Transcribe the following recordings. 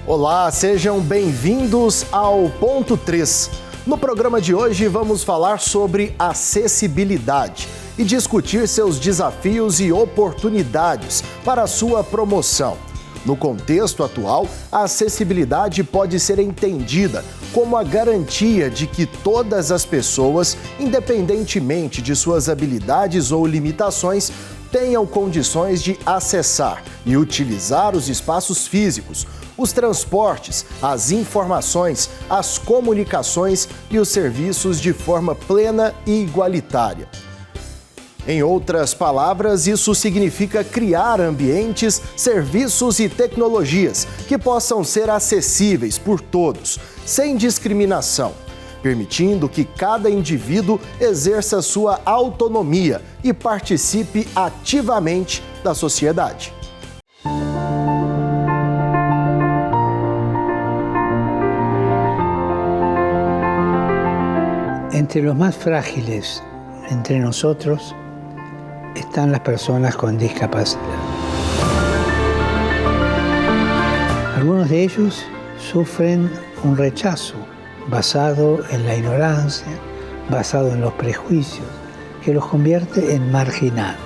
Olá, sejam bem-vindos ao Ponto 3. No programa de hoje vamos falar sobre acessibilidade e discutir seus desafios e oportunidades para a sua promoção. No contexto atual, a acessibilidade pode ser entendida como a garantia de que todas as pessoas, independentemente de suas habilidades ou limitações, tenham condições de acessar e utilizar os espaços físicos, os transportes, as informações, as comunicações e os serviços de forma plena e igualitária. Em outras palavras, isso significa criar ambientes, serviços e tecnologias que possam ser acessíveis por todos, sem discriminação, permitindo que cada indivíduo exerça sua autonomia e participe ativamente da sociedade. Entre los más frágiles entre nosotros están las personas con discapacidad. Algunos de ellos sufren un rechazo basado en la ignorancia, basado en los prejuicios, que los convierte en marginados.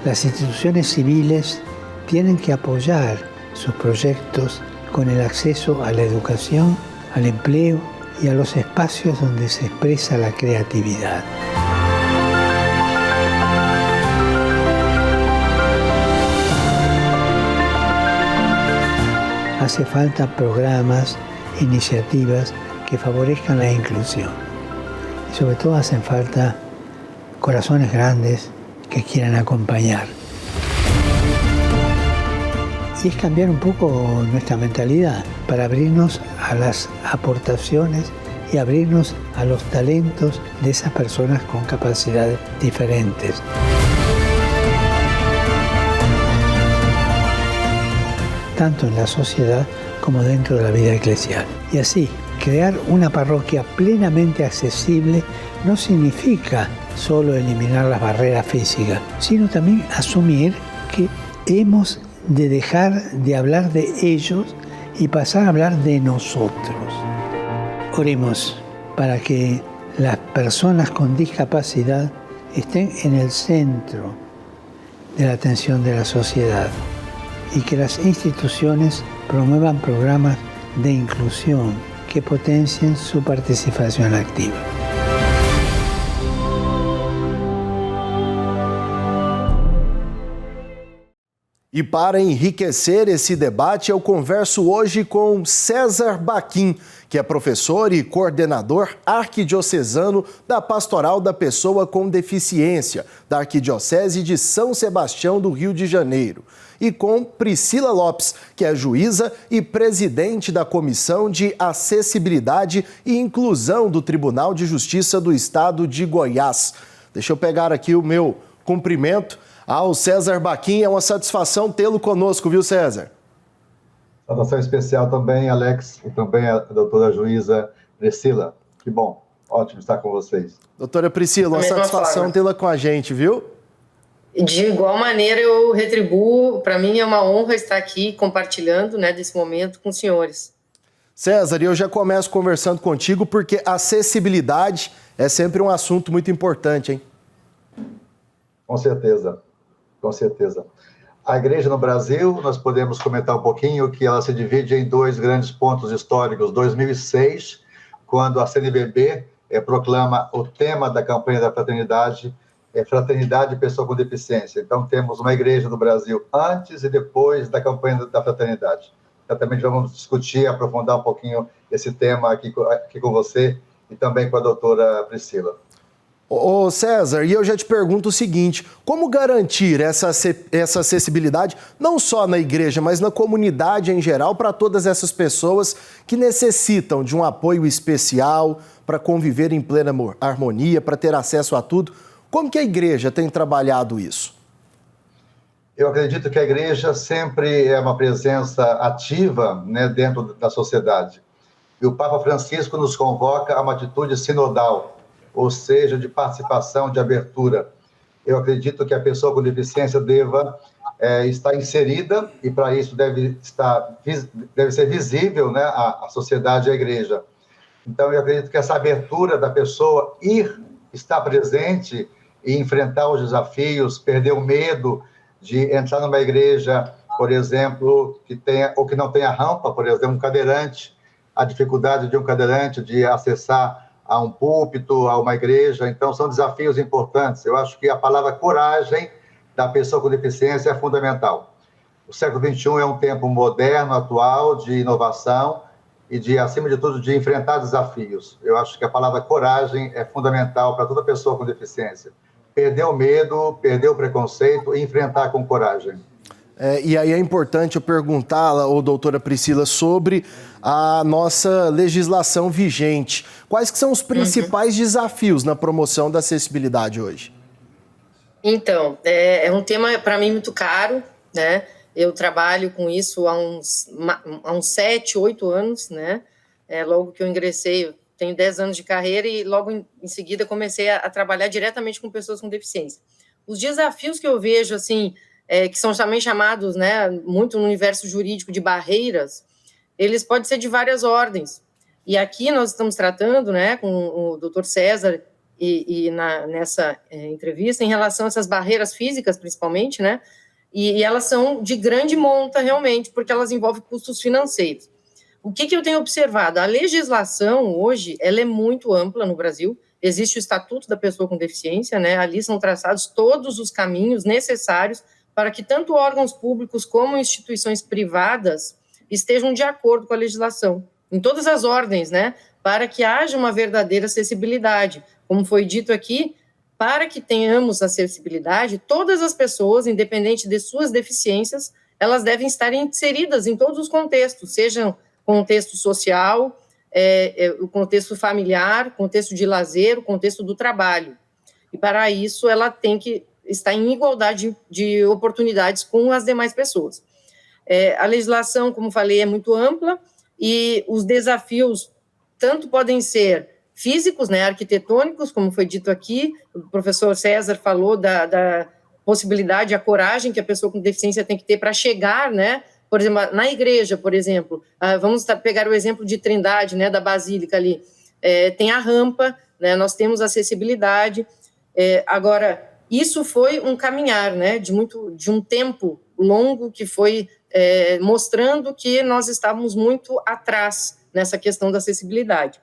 Las instituciones civiles tienen que apoyar sus proyectos con el acceso a la educación, al empleo y a los espacios donde se expresa la creatividad. Hace falta programas, iniciativas que favorezcan la inclusión. Y sobre todo hacen falta corazones grandes que quieran acompañar. Y es cambiar un poco nuestra mentalidad para abrirnos a las aportaciones y abrirnos a los talentos de esas personas con capacidades diferentes. Tanto en la sociedad como dentro de la vida eclesial. Y así, crear una parroquia plenamente accesible no significa solo eliminar las barreras físicas, sino también asumir que hemos de dejar de hablar de ellos y pasar a hablar de nosotros. Oremos para que las personas con discapacidad estén en el centro de la atención de la sociedad y que las instituciones promuevan programas de inclusión que potencien su participación activa. E para enriquecer esse debate, eu converso hoje com César Baquim, que é professor e coordenador arquidiocesano da Pastoral da Pessoa com Deficiência, da Arquidiocese de São Sebastião do Rio de Janeiro. E com Priscila Lopes, que é juíza e presidente da Comissão de Acessibilidade e Inclusão do Tribunal de Justiça do Estado de Goiás. Deixa eu pegar aqui o meu cumprimento ao César Baquim. É uma satisfação tê-lo conosco, viu, César? Saudação especial também, Alex, e também a doutora juíza Priscila. Que bom, ótimo estar com vocês. Doutora Priscila, uma satisfação tê-la com a gente, viu? De igual maneira, eu retribuo. Para mim é uma honra estar aqui compartilhando, desse momento com os senhores. César, eu já começo conversando contigo porque acessibilidade é sempre um assunto muito importante, hein? Com certeza, com certeza. A igreja no Brasil, nós podemos comentar um pouquinho que ela se divide em dois grandes pontos históricos. 2006, quando a CNBB proclama o tema da campanha da fraternidade, Fraternidade e Pessoa com Deficiência. Então, temos uma igreja no Brasil antes e depois da campanha da fraternidade. Certamente vamos discutir, aprofundar um pouquinho esse tema aqui com você e também com a doutora Priscila. Ô César, e eu já te pergunto o seguinte, como garantir essa acessibilidade não só na igreja, mas na comunidade em geral para todas essas pessoas que necessitam de um apoio especial para conviver em plena harmonia, para ter acesso a tudo? Como que a igreja tem trabalhado isso? Eu acredito que a igreja sempre é uma presença ativa, dentro da sociedade. E o Papa Francisco nos convoca a uma atitude sinodal, ou seja, de participação, de abertura. Eu acredito que a pessoa com deficiência deva está inserida, e para isso deve ser visível, né, a sociedade e a igreja. Então, eu acredito que essa abertura da pessoa estar presente e enfrentar os desafios, perder o medo de entrar numa igreja, por exemplo, que não tenha rampa, por exemplo, um cadeirante, a dificuldade de um cadeirante de acessar a um púlpito, a uma igreja. Então, são desafios importantes. Eu acho que a palavra coragem da pessoa com deficiência é fundamental. O século XXI é um tempo moderno, atual, de inovação e de, acima de tudo, de enfrentar desafios. Eu acho que a palavra coragem é fundamental para toda pessoa com deficiência. Perder o medo, perder o preconceito e enfrentar com coragem. E aí é importante eu perguntar, doutora Priscila, sobre a nossa legislação vigente. Quais que são os principais desafios na promoção da acessibilidade hoje? Então, é um tema, para mim, muito caro, né? Eu trabalho com isso há uns 7, 8 anos, né? Logo que eu ingressei, eu tenho 10 anos de carreira e logo em seguida comecei a trabalhar diretamente com pessoas com deficiência. Os desafios que eu vejo, assim, que são também chamados, né, muito no universo jurídico de barreiras, eles podem ser de várias ordens. E aqui nós estamos tratando, né, com o Dr. César nessa entrevista, em relação a essas barreiras físicas, principalmente, né, e elas são de grande monta, realmente, porque elas envolvem custos financeiros. O que eu tenho observado? A legislação, hoje, ela é muito ampla no Brasil. Existe o Estatuto da Pessoa com Deficiência, né, ali são traçados todos os caminhos necessários para que tanto órgãos públicos como instituições privadas estejam de acordo com a legislação, em todas as ordens, né, para que haja uma verdadeira acessibilidade. Como foi dito aqui, para que tenhamos acessibilidade, todas as pessoas, independente de suas deficiências, elas devem estar inseridas em todos os contextos, sejam contexto social, o contexto familiar, contexto de lazer, o contexto do trabalho. E para isso ela tem que estar em igualdade de oportunidades com as demais pessoas. A legislação, como falei, é muito ampla e os desafios tanto podem ser físicos, né, arquitetônicos, como foi dito aqui, o professor César falou da possibilidade, a coragem que a pessoa com deficiência tem que ter para chegar, né, por exemplo, na igreja, por exemplo, vamos pegar o exemplo de Trindade, né, da Basílica ali, tem a rampa, né, nós temos acessibilidade, agora, isso foi um caminhar, né, de um tempo longo que foi mostrando que nós estávamos muito atrás nessa questão da acessibilidade.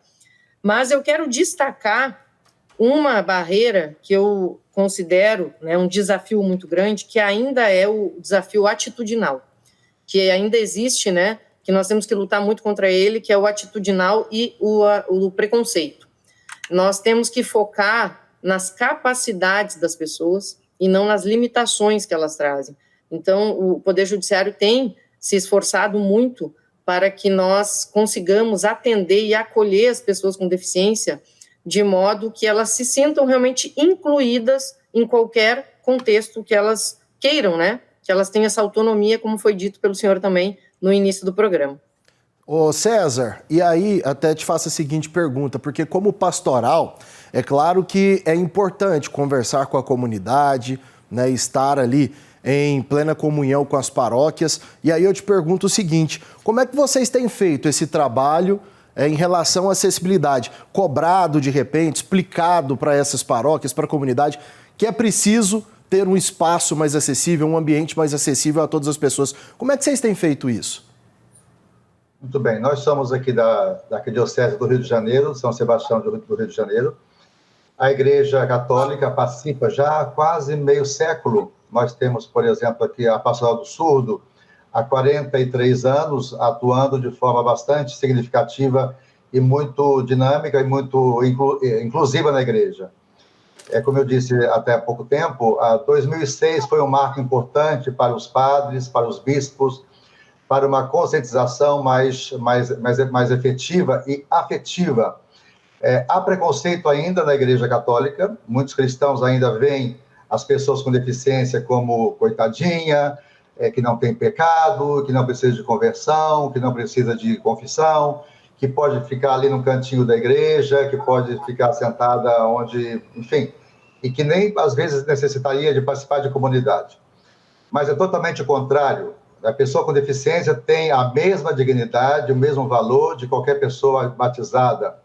Mas eu quero destacar uma barreira que eu considero, né, um desafio muito grande, que ainda é o desafio atitudinal, que ainda existe, né, que nós temos que lutar muito contra ele, que é o atitudinal e o preconceito. Nós temos que focar nas capacidades das pessoas e não nas limitações que elas trazem. Então, o Poder Judiciário tem se esforçado muito para que nós consigamos atender e acolher as pessoas com deficiência de modo que elas se sintam realmente incluídas em qualquer contexto que elas queiram, né? Que elas tenham essa autonomia, como foi dito pelo senhor também no início do programa. Ô César, e aí até te faço a seguinte pergunta, porque como pastoral, é claro que é importante conversar com a comunidade, né, estar ali em plena comunhão com as paróquias, e aí eu te pergunto o seguinte, como é que vocês têm feito esse trabalho em relação à acessibilidade? Cobrado de repente, explicado para essas paróquias, para a comunidade, que é preciso ter um espaço mais acessível, um ambiente mais acessível a todas as pessoas. Como é que vocês têm feito isso? Muito bem, nós somos aqui da Arquidiocese do Rio de Janeiro, São Sebastião do Rio de Janeiro. A Igreja Católica participa já há quase meio século. Nós temos, por exemplo, aqui a Pastoral do Surdo, há 43 anos, atuando de forma bastante significativa e muito dinâmica e muito inclusiva na igreja. Como eu disse até há pouco tempo, 2006 foi um marco importante para os padres, para os bispos, para uma conscientização mais efetiva e afetiva. Há preconceito ainda na Igreja Católica, muitos cristãos ainda veem as pessoas com deficiência como coitadinha, que não tem pecado, que não precisa de conversão, que não precisa de confissão, que pode ficar ali no cantinho da igreja, que pode ficar sentada onde, enfim, e que nem às vezes necessitaria de participar de comunidade. mas é totalmente o contrário. A pessoa com deficiência tem a mesma dignidade, o mesmo valor de qualquer pessoa batizada.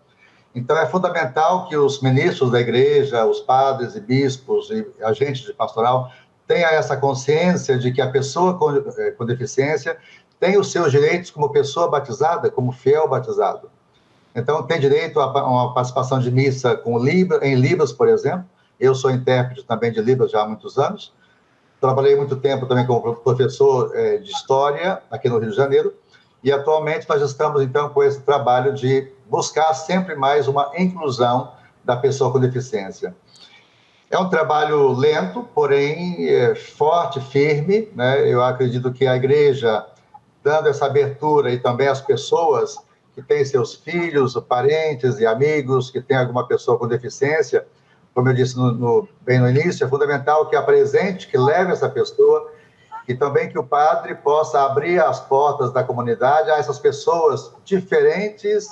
Então, é fundamental que os ministros da igreja, os padres e bispos e agentes de pastoral tenham essa consciência de que a pessoa com deficiência tem os seus direitos como pessoa batizada, como fiel batizado. Então, tem direito a uma participação de missa em Libras, por exemplo. Eu sou intérprete também de Libras já há muitos anos. Trabalhei muito tempo também como professor de História aqui no Rio de Janeiro. E, atualmente, nós estamos, então, com esse trabalho de buscar sempre mais uma inclusão da pessoa com deficiência. É um trabalho lento, porém forte, firme, né? Eu acredito que a igreja, dando essa abertura, e também as pessoas que têm seus filhos, parentes e amigos que têm alguma pessoa com deficiência, como eu disse bem no início, é fundamental que apresente, que leve essa pessoa, e também que o padre possa abrir as portas da comunidade a essas pessoas diferentes,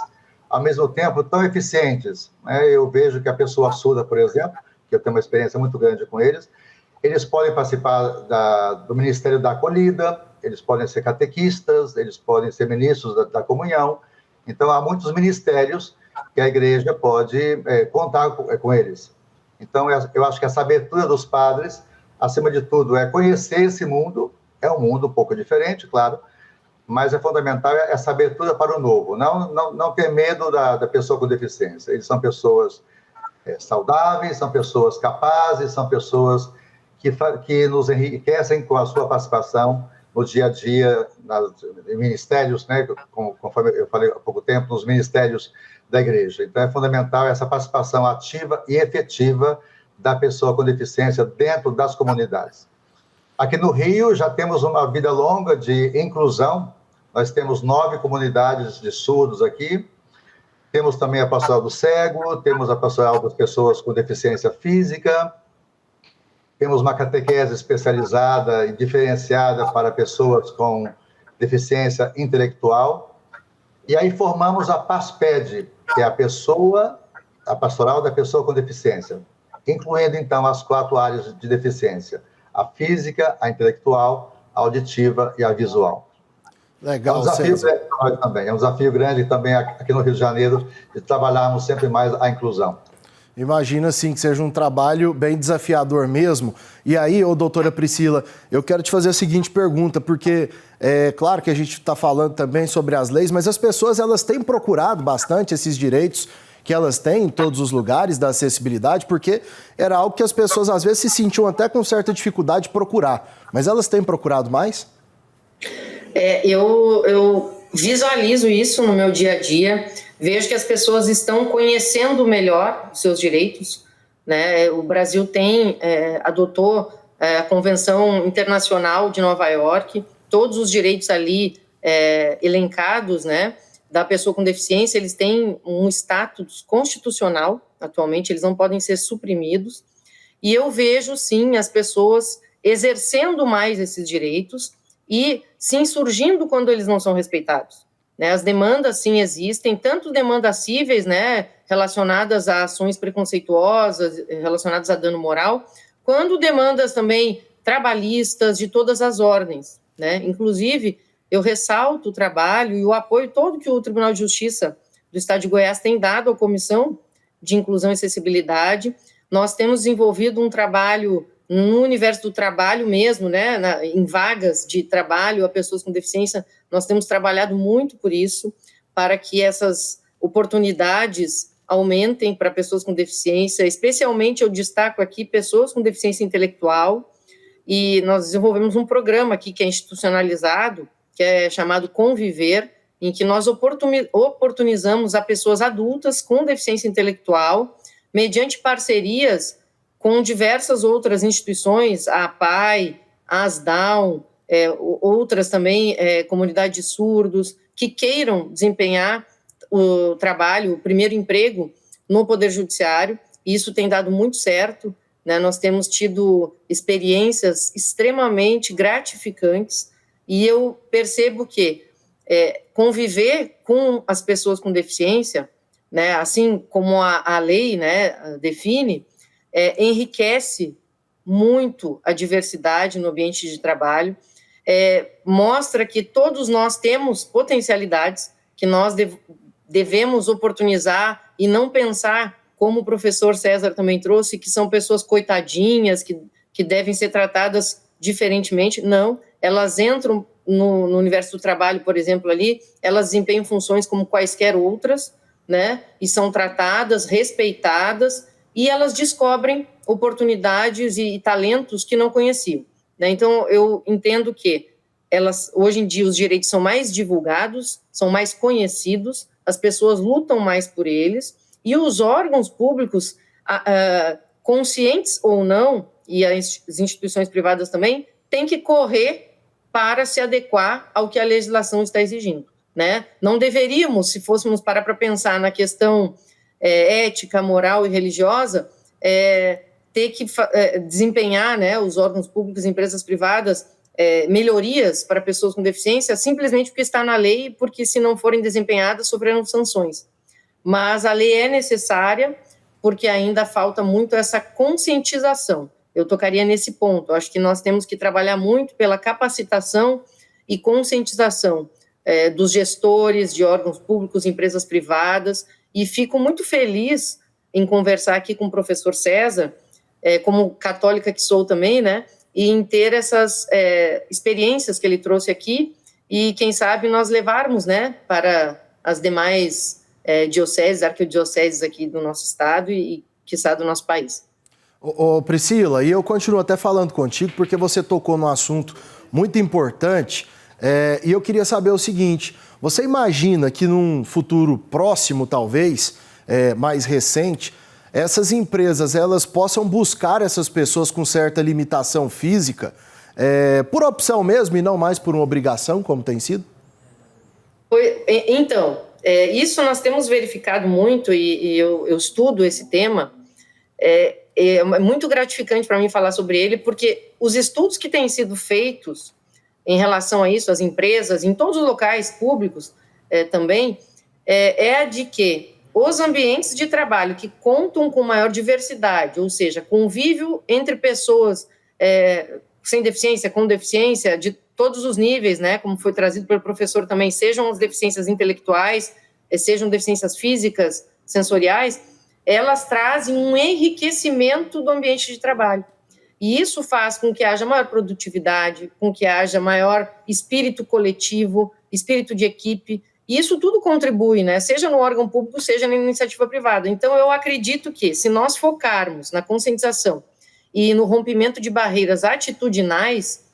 ao mesmo tempo tão eficientes, né? Eu vejo que a pessoa surda, por exemplo, que eu tenho uma experiência muito grande com eles podem participar do Ministério da Acolhida, eles podem ser catequistas, eles podem ser ministros da comunhão. Então, há muitos ministérios que a igreja pode contar com eles. Então, eu acho que essa abertura dos padres, acima de tudo, é conhecer esse mundo. É um mundo um pouco diferente, claro, mas é fundamental essa abertura para o novo. Não ter medo da pessoa com deficiência. Eles são pessoas saudáveis, são pessoas capazes, são pessoas que nos enriquecem com a sua participação no dia a dia, em ministérios, né, conforme eu falei há pouco tempo, nos ministérios da igreja. Então, é fundamental essa participação ativa e efetiva da pessoa com deficiência dentro das comunidades. Aqui no Rio, já temos uma vida longa de inclusão. Nós temos 9 comunidades de surdos aqui. Temos também a pastoral do cego, temos a pastoral das pessoas com deficiência física, temos uma catequese especializada e diferenciada para pessoas com deficiência intelectual. E aí formamos a PASPED, que é a pastoral da pessoa com deficiência, incluindo, então, as 4 áreas de deficiência: a física, a intelectual, a auditiva e a visual. Legal, é um desafio grande para nós também. É um desafio grande também aqui no Rio de Janeiro de trabalharmos sempre mais a inclusão. Imagina, assim, que seja um trabalho bem desafiador mesmo. E aí, doutora Priscila, eu quero te fazer a seguinte pergunta, porque é claro que a gente está falando também sobre as leis, mas as pessoas, elas têm procurado bastante esses direitos que elas têm em todos os lugares da acessibilidade, porque era algo que as pessoas, às vezes, se sentiam até com certa dificuldade de procurar. Mas elas têm procurado mais? Eu visualizo isso no meu dia a dia, vejo que as pessoas estão conhecendo melhor os seus direitos, né? O Brasil adotou a Convenção Internacional de Nova York, todos os direitos ali elencados, né, da pessoa com deficiência, eles têm um status constitucional, atualmente, eles não podem ser suprimidos, e eu vejo, sim, as pessoas exercendo mais esses direitos e se insurgindo quando eles não são respeitados. Né? As demandas, sim, existem, tanto demandas cíveis, né, relacionadas a ações preconceituosas, relacionadas a dano moral, quanto demandas também trabalhistas de todas as ordens. Né? Inclusive, eu ressalto o trabalho e o apoio todo que o Tribunal de Justiça do Estado de Goiás tem dado à Comissão de Inclusão e Acessibilidade. Nós temos desenvolvido um trabalho no universo do trabalho mesmo, né, em vagas de trabalho a pessoas com deficiência. Nós temos trabalhado muito por isso, para que essas oportunidades aumentem para pessoas com deficiência, especialmente eu destaco aqui pessoas com deficiência intelectual, e nós desenvolvemos um programa aqui que é institucionalizado, que é chamado Conviver, em que nós oportunizamos a pessoas adultas com deficiência intelectual, mediante parcerias com diversas outras instituições, a APAI, a ASDAUM, outras também, comunidade de surdos, que queiram desempenhar o trabalho, o primeiro emprego no Poder Judiciário, e isso tem dado muito certo, né? Nós temos tido experiências extremamente gratificantes, e eu percebo que conviver com as pessoas com deficiência, né, assim como a lei, né, define, enriquece muito a diversidade no ambiente de trabalho, mostra que todos nós temos potencialidades que nós devemos oportunizar e não pensar, como o professor César também trouxe, que são pessoas coitadinhas, que devem ser tratadas diferentemente. Não, elas entram no universo do trabalho, por exemplo, ali, elas desempenham funções como quaisquer outras, né, e são tratadas, respeitadas, e elas descobrem oportunidades e talentos que não conheciam, né? Então, eu entendo que hoje em dia, os direitos são mais divulgados, são mais conhecidos, as pessoas lutam mais por eles, e os órgãos públicos, conscientes ou não, e as instituições privadas também, têm que correr para se adequar ao que a legislação está exigindo, né? Não deveríamos, se fôssemos parar para pensar na questão ética, moral e religiosa, ter que desempenhar, né, os órgãos públicos e empresas privadas, melhorias para pessoas com deficiência, simplesmente porque está na lei, porque se não forem desempenhadas, sofrerão sanções. Mas a lei é necessária, porque ainda falta muito essa conscientização. Eu tocaria nesse ponto. Eu acho que nós temos que trabalhar muito pela capacitação e conscientização dos gestores de órgãos públicos, empresas privadas, e fico muito feliz em conversar aqui com o professor César, como católica que sou também, né, e em ter essas experiências que ele trouxe aqui, e quem sabe nós levarmos, né, para as demais dioceses, arquidioceses aqui do nosso estado e quiçá do nosso país. Priscila, e eu continuo até falando contigo, porque você tocou num assunto muito importante, e eu queria saber o seguinte: você imagina que num futuro próximo, talvez, mais recente, essas empresas elas possam buscar essas pessoas com certa limitação física, por opção mesmo e não mais por uma obrigação, como tem sido? Então, isso nós temos verificado muito, e eu estudo esse tema. É muito gratificante para mim falar sobre ele, porque os estudos que têm sido feitos em relação a isso, as empresas, em todos os locais públicos também, de que os ambientes de trabalho que contam com maior diversidade, ou seja, convívio entre pessoas sem deficiência, com deficiência, de todos os níveis, né, como foi trazido pelo professor também, sejam as deficiências intelectuais, sejam deficiências físicas, sensoriais, elas trazem um enriquecimento do ambiente de trabalho. E isso faz com que haja maior produtividade, com que haja maior espírito coletivo, espírito de equipe, e isso tudo contribui, né? Seja no órgão público, seja na iniciativa privada. Então, eu acredito que, se nós focarmos na conscientização e no rompimento de barreiras atitudinais,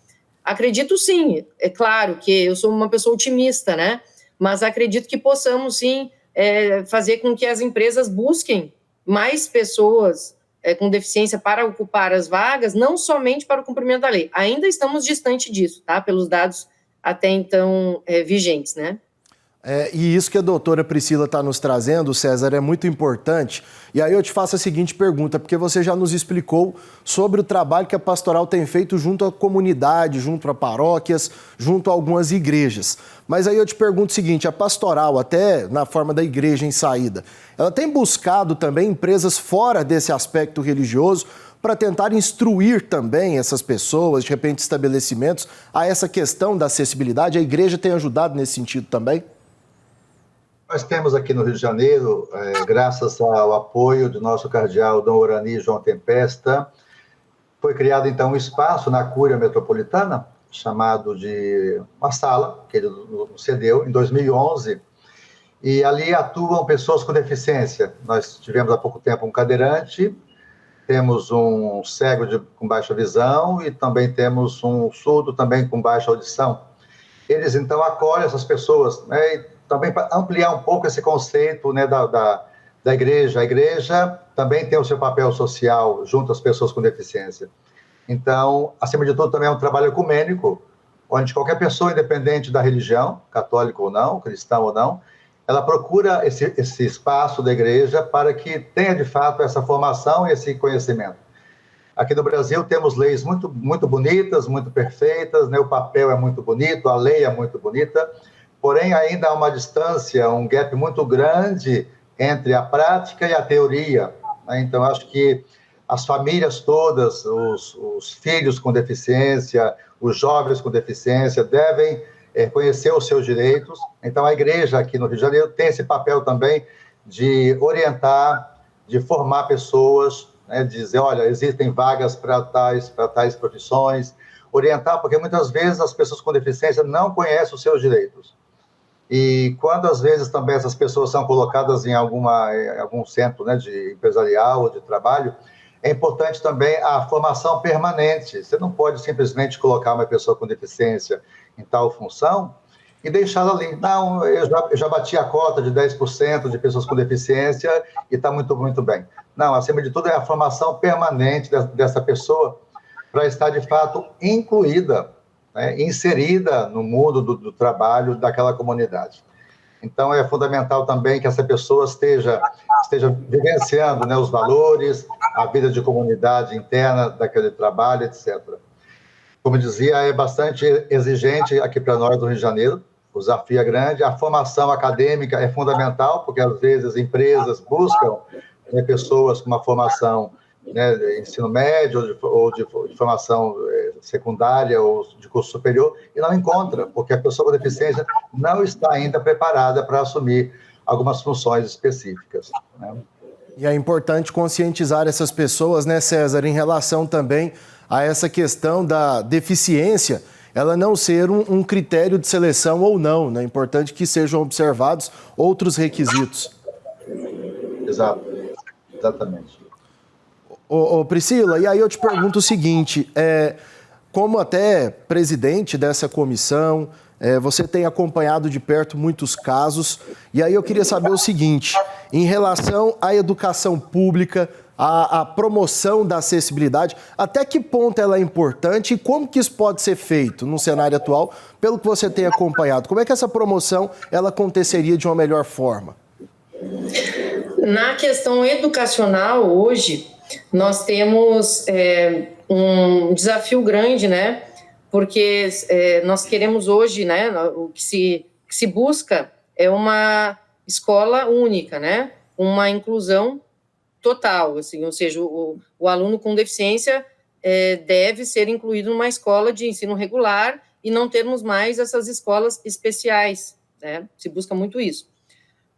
acredito sim, é claro que eu sou uma pessoa otimista, né? Mas acredito que possamos sim fazer com que as empresas busquem mais pessoas com deficiência para ocupar as vagas, não somente para o cumprimento da lei. Ainda estamos distante disso, tá? Pelos dados até então vigentes, né? E isso que a doutora Priscila está nos trazendo, César, é muito importante. E aí eu te faço a seguinte pergunta, porque você já nos explicou sobre o trabalho que a pastoral tem feito junto à comunidade, junto a paróquias, junto a algumas igrejas. Mas aí eu te pergunto o seguinte: a pastoral, até na forma da igreja em saída, ela tem buscado também empresas fora desse aspecto religioso para tentar instruir também essas pessoas, de repente estabelecimentos, a essa questão da acessibilidade? A igreja tem ajudado nesse sentido também? Nós temos aqui no Rio de Janeiro, graças ao apoio do nosso cardeal Dom Orani João Tempesta, foi criado então um espaço na Cúria Metropolitana, chamado de uma sala, que ele cedeu em 2011, e ali atuam pessoas com deficiência. Nós tivemos há pouco tempo um cadeirante, temos um cego com baixa visão e também temos um surdo também com baixa audição. Eles então acolhem essas pessoas, né, e também para ampliar um pouco esse conceito, né, da igreja. A igreja também tem o seu papel social junto às pessoas com deficiência. Então, acima de tudo, também é um trabalho ecumênico, onde qualquer pessoa, independente da religião, católico ou não, cristão ou não, ela procura esse espaço da igreja para que tenha, de fato, essa formação e esse conhecimento. Aqui no Brasil temos leis muito, muito bonitas, muito perfeitas, né? O papel é muito bonito, a lei é muito bonita, porém ainda há uma distância, um gap muito grande entre a prática e a teoria, né? Então, acho que as famílias todas, os filhos com deficiência, os jovens com deficiência devem conhecer os seus direitos. Então, a igreja aqui no Rio de Janeiro tem esse papel também de orientar, de formar pessoas, né, dizer, olha, existem vagas para tais profissões, orientar, porque muitas vezes as pessoas com deficiência não conhecem os seus direitos. E quando, às vezes, também essas pessoas são colocadas em algum centro, né, de empresarial ou de trabalho, é importante também a formação permanente. Você não pode simplesmente colocar uma pessoa com deficiência em tal função e deixá-la ali. Não, eu já bati a cota de 10% de pessoas com deficiência e está muito, muito bem. Não, acima de tudo é a formação permanente dessa pessoa para estar, de fato, incluída, né, inserida no mundo do trabalho daquela comunidade. Então, é fundamental também que essa pessoa esteja vivenciando, né, os valores, a vida de comunidade interna daquele trabalho, etc. Como eu dizia, é bastante exigente aqui para nós do Rio de Janeiro, o desafio é grande, a formação acadêmica é fundamental, porque às vezes empresas buscam, né, pessoas com uma formação, né, de ensino médio ou de formação secundária ou de curso superior, e não encontra, porque a pessoa com deficiência não está ainda preparada para assumir algumas funções específicas, né? E é importante conscientizar essas pessoas, né, César, em relação também a essa questão da deficiência, ela não ser um critério de seleção ou não, né? É importante que sejam observados outros requisitos. Exato, exatamente. Ô Priscila, e aí eu te pergunto o seguinte, como até presidente dessa comissão, você tem acompanhado de perto muitos casos, e aí eu queria saber o seguinte, em relação à educação pública, à promoção da acessibilidade, até que ponto ela é importante e como que isso pode ser feito no cenário atual, pelo que você tem acompanhado? Como é que essa promoção ela aconteceria de uma melhor forma? Na questão educacional, hoje, nós temos um desafio grande, né? Porque nós queremos hoje, né? O que se busca é uma escola única, né? Uma inclusão total, assim, ou seja, o aluno com deficiência deve ser incluído numa escola de ensino regular e não termos mais essas escolas especiais, né? Se busca muito isso.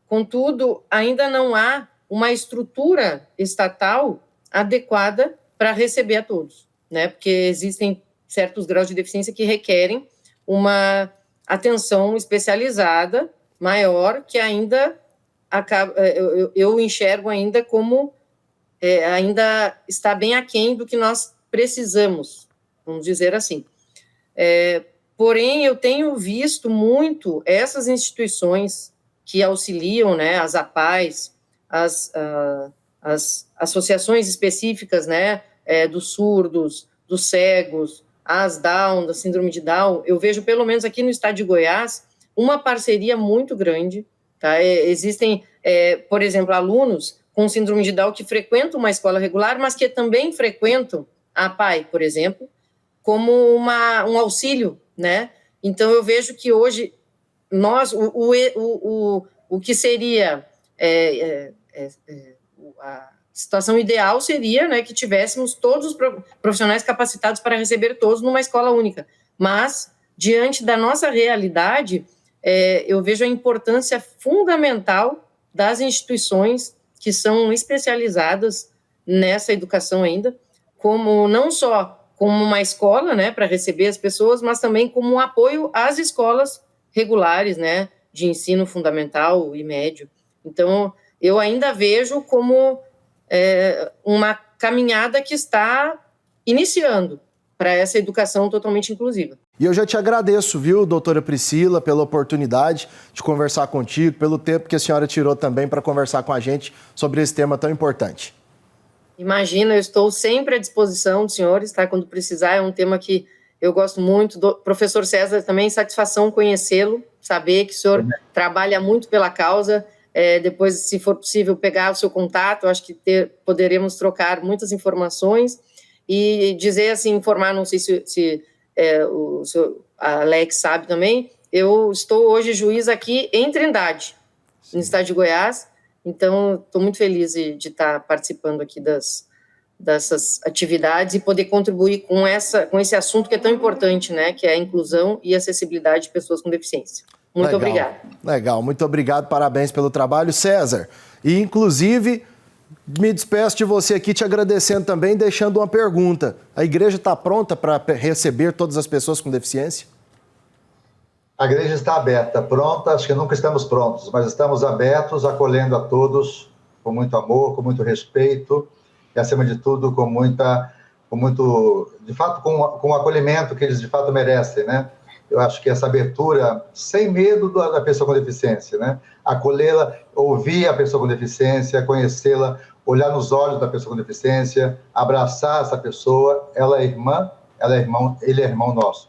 Contudo, ainda não há uma estrutura estatal adequada para receber a todos, né? Porque existem certos graus de deficiência que requerem uma atenção especializada maior, que ainda eu enxergo ainda como ainda está bem aquém do que nós precisamos, vamos dizer assim. Porém, eu tenho visto muito essas instituições que auxiliam, né, as APAES, as associações específicas, né, dos surdos, dos cegos, as Down, da síndrome de Down, eu vejo, pelo menos aqui no estado de Goiás, uma parceria muito grande, tá? Existem, por exemplo, alunos com síndrome de Down que frequentam uma escola regular, mas que também frequentam a APAE, por exemplo, como um auxílio, né? Então, eu vejo que hoje, nós, o que seria a situação ideal seria, né, que tivéssemos todos os profissionais capacitados para receber todos numa escola única. Mas, diante da nossa realidade, eu vejo a importância fundamental das instituições que são especializadas nessa educação ainda, como não só como uma escola, né, para receber as pessoas, mas também como um apoio às escolas regulares, né, de ensino fundamental e médio. Então, eu ainda vejo como uma caminhada que está iniciando para essa educação totalmente inclusiva. E eu já te agradeço, viu, doutora Priscila, pela oportunidade de conversar contigo, pelo tempo que a senhora tirou também para conversar com a gente sobre esse tema tão importante. Imagina, eu estou sempre à disposição dos senhores, tá? Quando precisar, é um tema que eu gosto muito. Professor César, também satisfação conhecê-lo, saber que o senhor trabalha muito pela causa. Depois, se for possível, pegar o seu contato, acho que poderemos trocar muitas informações e dizer assim, informar, não sei se o senhor Alex sabe também, eu estou hoje juiz aqui em Trindade, no estado de Goiás, então estou muito feliz de estar participando aqui dessas atividades e poder contribuir com esse assunto que é tão importante, né, que é a inclusão e acessibilidade de pessoas com deficiência. Muito obrigada. Legal, muito obrigado, parabéns pelo trabalho, César. E, inclusive, me despeço de você aqui te agradecendo também, deixando uma pergunta. A igreja está pronta para receber todas as pessoas com deficiência? A igreja está aberta, pronta, acho que nunca estamos prontos, mas estamos abertos, acolhendo a todos com muito amor, com muito respeito e, acima de tudo, com o acolhimento que eles de fato merecem, né? Eu acho que essa abertura, sem medo da pessoa com deficiência, né? Acolhê-la, ouvir a pessoa com deficiência, conhecê-la, olhar nos olhos da pessoa com deficiência, abraçar essa pessoa, ela é irmã, ele é irmão nosso.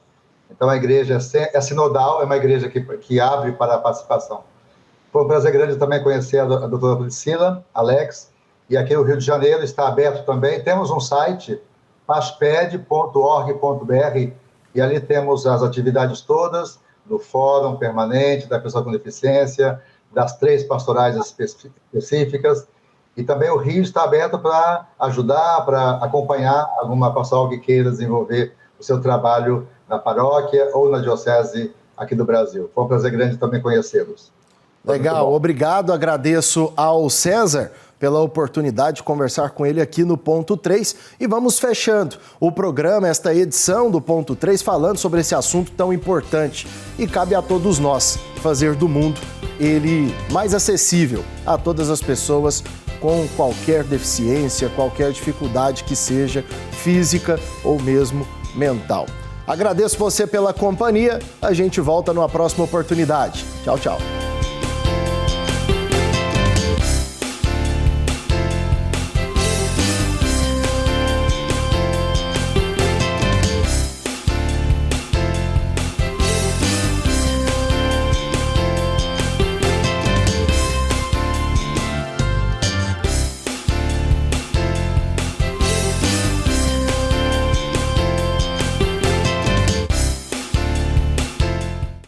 Então a igreja é sinodal, é uma igreja que abre para a participação. Foi um prazer grande também conhecer a doutora Priscila, Alex, e aqui no Rio de Janeiro está aberto também. Temos um site, pasped.org.br, e ali temos as atividades todas do Fórum Permanente da Pessoa com Deficiência, das 3 pastorais específicas, e também o Rio está aberto para ajudar, para acompanhar alguma pastoral que queira desenvolver o seu trabalho na paróquia ou na diocese aqui do Brasil. Foi um prazer grande também conhecê-los. Legal, obrigado, agradeço ao César pela oportunidade de conversar com ele aqui no Ponto 3 e vamos fechando o programa, esta edição do Ponto 3, falando sobre esse assunto tão importante e cabe a todos nós fazer do mundo ele mais acessível a todas as pessoas com qualquer deficiência, qualquer dificuldade que seja física ou mesmo mental. Agradeço você pela companhia, a gente volta numa próxima oportunidade. Tchau, tchau.